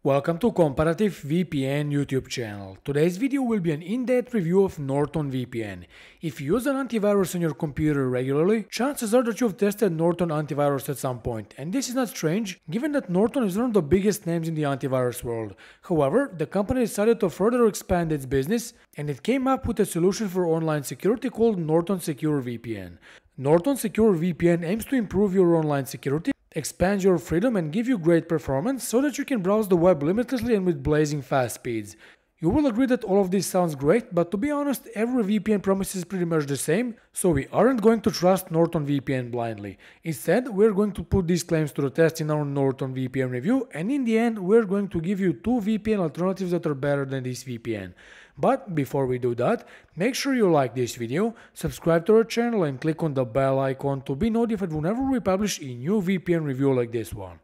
Welcome to Comparative VPN YouTube channel. Today's video will be an in-depth review of Norton VPN. If you use an antivirus on your computer regularly, chances are that you've tested Norton antivirus at some point, and this is not strange given that Norton is one of the biggest names in the antivirus world. However, the company decided to further expand its business and it came up with a solution for online security called Norton Secure VPN. Norton Secure VPN aims to improve your online security, expand your freedom and give you great performance so that you can browse the web limitlessly and with blazing fast speeds. You will agree that all of this sounds great, but to be honest, every VPN promises pretty much the same, so we aren't going to trust Norton VPN blindly. Instead, we're going to put these claims to the test in our Norton VPN review, and in the end, we're going to give you two VPN alternatives that are better than this VPN. But before we do that, make sure you like this video, subscribe to our channel and click on the bell icon to be notified whenever we publish a new VPN review like this one.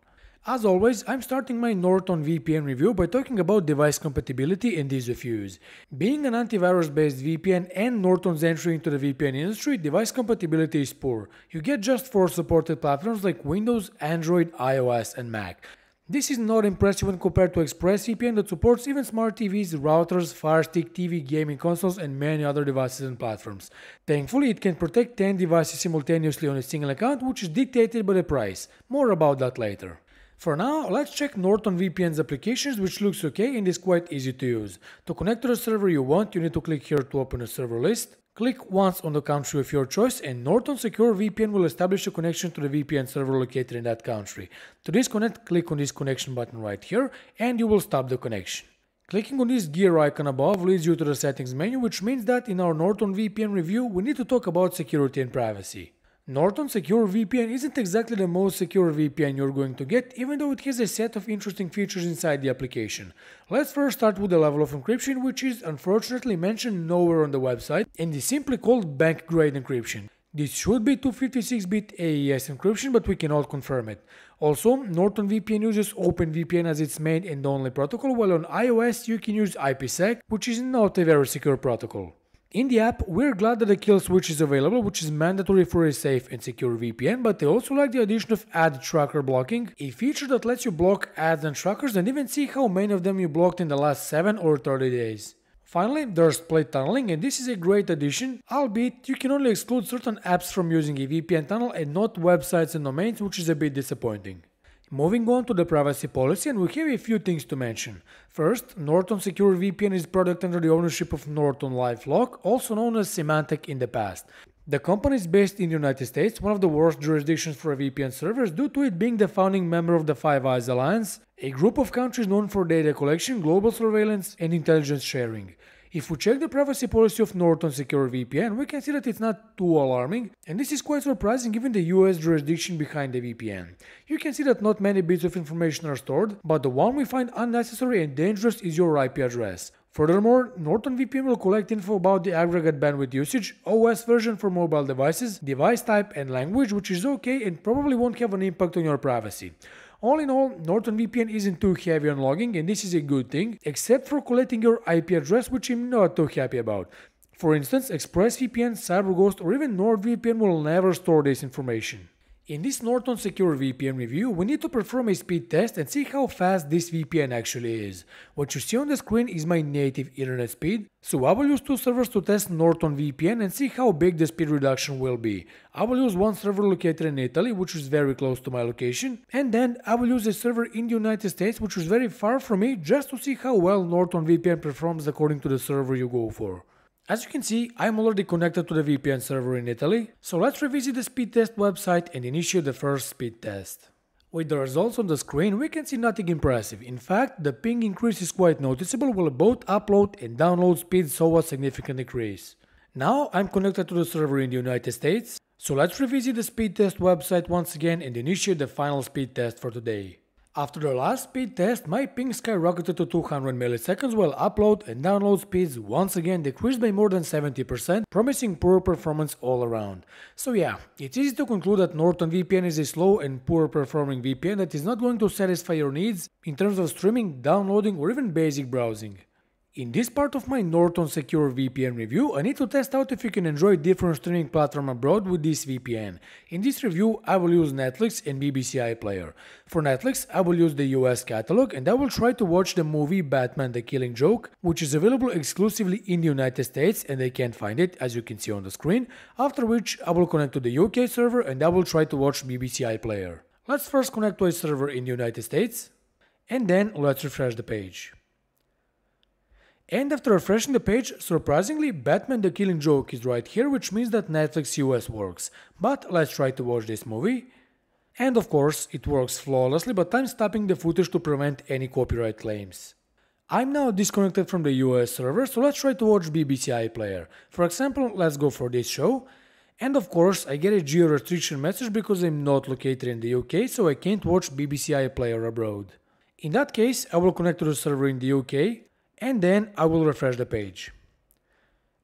As always, I'm starting my Norton VPN review by talking about device compatibility and ease of use. Being an antivirus-based VPN and Norton's entry into the VPN industry, device compatibility is poor. You get just 4 supported platforms like Windows, Android, iOS and Mac. This is not impressive when compared to ExpressVPN that supports even smart TVs, routers, Fire Stick, TV, gaming consoles and many other devices and platforms. Thankfully, it can protect 10 devices simultaneously on a single account, which is dictated by the price. More about that later. For now, let's check Norton VPN's applications, which looks okay and is quite easy to use. To connect to the server you want, you need to click here to open a server list. Click once on the country of your choice and Norton Secure VPN will establish a connection to the VPN server located in that country. To disconnect, click on this connection button right here and you will stop the connection. Clicking on this gear icon above leads you to the settings menu, which means that in our Norton VPN review, we need to talk about security and privacy. Norton Secure VPN isn't exactly the most secure VPN you're going to get, even though it has a set of interesting features inside the application. Let's first start with the level of encryption, which is unfortunately mentioned nowhere on the website and is simply called bank-grade encryption. This should be 256-bit AES encryption, but we cannot confirm it. Also, Norton VPN uses OpenVPN as its main and only protocol, while on iOS you can use IPsec, which is not a very secure protocol. In the app, we're glad that the kill switch is available, which is mandatory for a safe and secure VPN, but they also like the addition of ad tracker blocking, a feature that lets you block ads and trackers and even see how many of them you blocked in the last 7 or 30 days. Finally, there's split tunneling, and this is a great addition, albeit you can only exclude certain apps from using a VPN tunnel and not websites and domains, which is a bit disappointing. Moving on to the privacy policy, and we have a few things to mention. First, Norton Secure VPN is a product under the ownership of Norton LifeLock, also known as Symantec in the past. The company is based in the United States, one of the worst jurisdictions for VPN servers due to it being the founding member of the Five Eyes Alliance, a group of countries known for data collection, global surveillance and intelligence sharing. If we check the privacy policy of Norton Secure VPN, we can see that it's not too alarming, and this is quite surprising given the US jurisdiction behind the VPN. You can see that not many bits of information are stored, but the one we find unnecessary and dangerous is your IP address. Furthermore, Norton VPN will collect info about the aggregate bandwidth usage, OS version for mobile devices, device type and language, which is okay and probably won't have an impact on your privacy. All in all, Norton VPN isn't too heavy on logging and this is a good thing, except for collecting your IP address, which I'm not too happy about. For instance, ExpressVPN, CyberGhost or even NordVPN will never store this information. In this Norton Secure VPN review, we need to perform a speed test and see how fast this VPN actually is. What you see on the screen is my native internet speed, so I will use 2 servers to test Norton VPN and see how big the speed reduction will be. I will use one server located in Italy, which is very close to my location, and then I will use a server in the United States, which is very far from me, just to see how well Norton VPN performs according to the server you go for. As you can see, I'm already connected to the VPN server in Italy, so let's revisit the speed test website and initiate the first speed test. With the results on the screen, we can see nothing impressive. In fact, the ping increase is quite noticeable while both upload and download speeds saw a significant decrease. Now I'm connected to the server in the United States, so let's revisit the speed test website once again and initiate the final speed test for today. After the last speed test, my ping skyrocketed to 200 milliseconds while upload and download speeds once again decreased by more than 70%, promising poor performance all around. So yeah, it's easy to conclude that Norton VPN is a slow and poor performing VPN that is not going to satisfy your needs in terms of streaming, downloading or even basic browsing. In this part of my Norton Secure VPN review, I need to test out if you can enjoy different streaming platforms abroad with this VPN. In this review, I will use Netflix and BBC iPlayer. For Netflix, I will use the US catalog and I will try to watch the movie Batman the Killing Joke, which is available exclusively in the United States and I can't find it, as you can see on the screen, after which I will connect to the UK server and I will try to watch BBC iPlayer. Let's first connect to a server in the United States, and then let's refresh the page. And after refreshing the page, surprisingly, Batman the Killing Joke is right here, which means that Netflix US works. But let's try to watch this movie. And of course, it works flawlessly, but I'm stopping the footage to prevent any copyright claims. I'm now disconnected from the US server, so let's try to watch BBC iPlayer. For example, let's go for this show. And of course, I get a geo restriction message because I'm not located in the UK, so I can't watch BBC iPlayer abroad. In that case, I will connect to the server in the UK. And then I will refresh the page.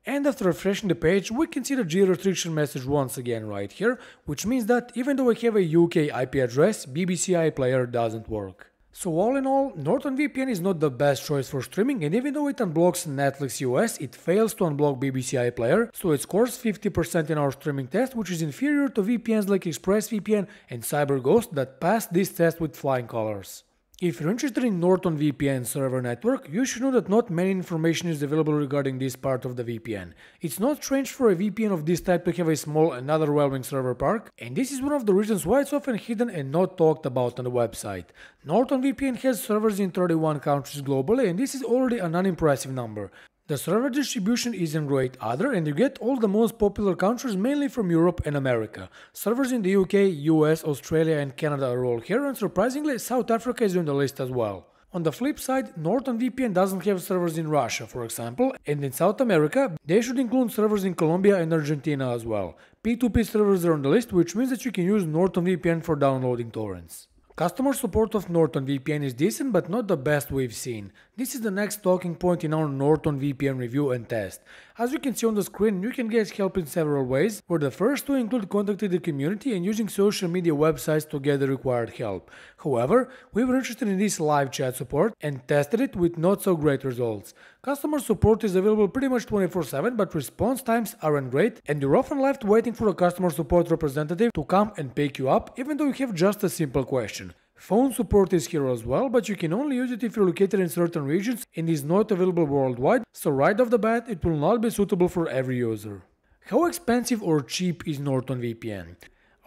And after refreshing the page, we can see the geo restriction message once again right here, which means that even though I have a UK IP address, BBC iPlayer doesn't work. So all in all, Norton VPN is not the best choice for streaming, and even though it unblocks Netflix US, it fails to unblock BBC iPlayer, so it scores 50% in our streaming test, which is inferior to VPNs like ExpressVPN and CyberGhost that passed this test with flying colors. If you're interested in Norton VPN server network, you should know that not many information is available regarding this part of the VPN. It's not strange for a VPN of this type to have a small and underwhelming server park, and this is one of the reasons why it's often hidden and not talked about on the website. Norton VPN has servers in 31 countries globally, and this is already an unimpressive number. The server distribution isn't great either, and you get all the most popular countries mainly from Europe and America. Servers in the UK, US, Australia and Canada are all here, and surprisingly South Africa is on the list as well. On the flip side, Norton VPN doesn't have servers in Russia, for example, and in South America they should include servers in Colombia and Argentina as well. P2P servers are on the list, which means that you can use Norton VPN for downloading torrents. Customer support of Norton VPN is decent, but not the best we've seen. This is the next talking point in our Norton VPN review and test. As you can see on the screen, you can get help in several ways, where the first two include contacting the community and using social media websites to get the required help. However, we were interested in this live chat support and tested it with not so great results. Customer support is available pretty much 24/7, but response times aren't great, and you're often left waiting for a customer support representative to come and pick you up, even though you have just a simple question. Phone support is here as well, but you can only use it if you're located in certain regions and is not available worldwide, so right off the bat it will not be suitable for every user. How expensive or cheap is Norton VPN?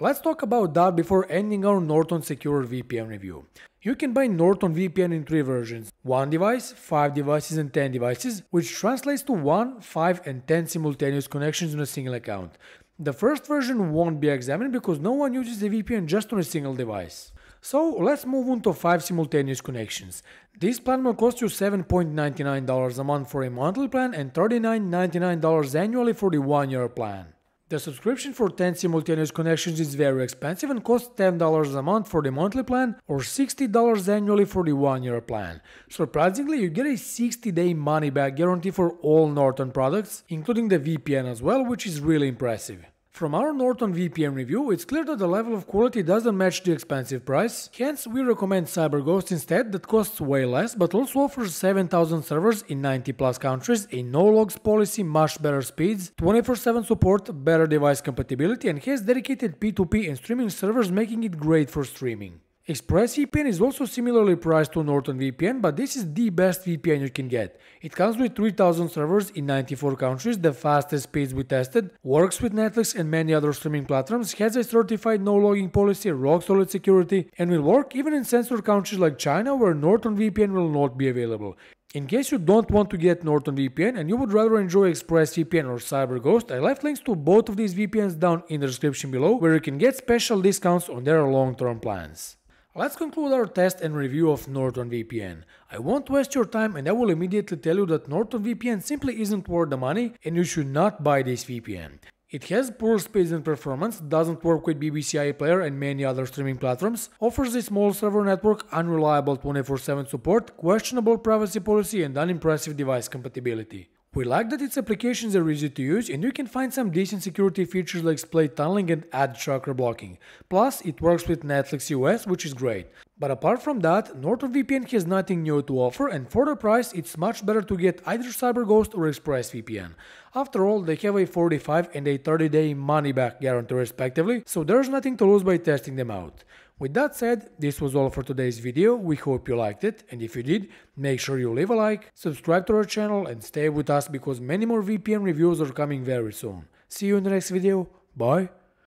Let's talk about that before ending our Norton Secure VPN review. You can buy Norton VPN in 3 versions: 1 device, 5 devices and 10 devices, which translates to 1, 5 and 10 simultaneous connections on a single account. The first version won't be examined because no one uses the VPN just on a single device. So let's move on to 5 simultaneous connections. This plan will cost you $7.99 a month for a monthly plan and $39.99 annually for the 1-year plan. The subscription for 10 simultaneous connections is very expensive and costs $10 a month for the monthly plan or $60 annually for the 1-year plan. Surprisingly, you get a 60-day money-back guarantee for all Norton products, including the VPN as well, which is really impressive. From our Norton VPN review, it's clear that the level of quality doesn't match the expensive price, hence we recommend CyberGhost instead, that costs way less but also offers 7,000 servers in 90 plus countries, a no-logs policy, much better speeds, 24/7 support, better device compatibility and has dedicated P2P and streaming servers, making it great for streaming. ExpressVPN is also similarly priced to Norton VPN, but this is the best VPN you can get. It comes with 3,000 servers in 94 countries, the fastest speeds we tested, works with Netflix and many other streaming platforms, has a certified no-logging policy, rock-solid security, and will work even in censored countries like China, where Norton VPN will not be available. In case you don't want to get Norton VPN and you would rather enjoy ExpressVPN or CyberGhost, I left links to both of these VPNs down in the description below, where you can get special discounts on their long-term plans. Let's conclude our test and review of Norton VPN. I won't waste your time and I will immediately tell you that Norton VPN simply isn't worth the money and you should not buy this VPN. It has poor speeds and performance, doesn't work with BBC iPlayer and many other streaming platforms, offers a small server network, unreliable 24/7 support, questionable privacy policy and unimpressive device compatibility. We like that its applications are easy to use and you can find some decent security features like split tunneling and ad tracker blocking. Plus, it works with Netflix US, which is great. But apart from that, Norton VPN has nothing new to offer, and for the price it's much better to get either CyberGhost or ExpressVPN. After all, they have a 45 and a 30-day money-back guarantee respectively, so there's nothing to lose by testing them out. With that said, this was all for today's video. We hope you liked it, and if you did, make sure you leave a like, subscribe to our channel and stay with us because many more VPN reviews are coming very soon. See you in the next video, bye!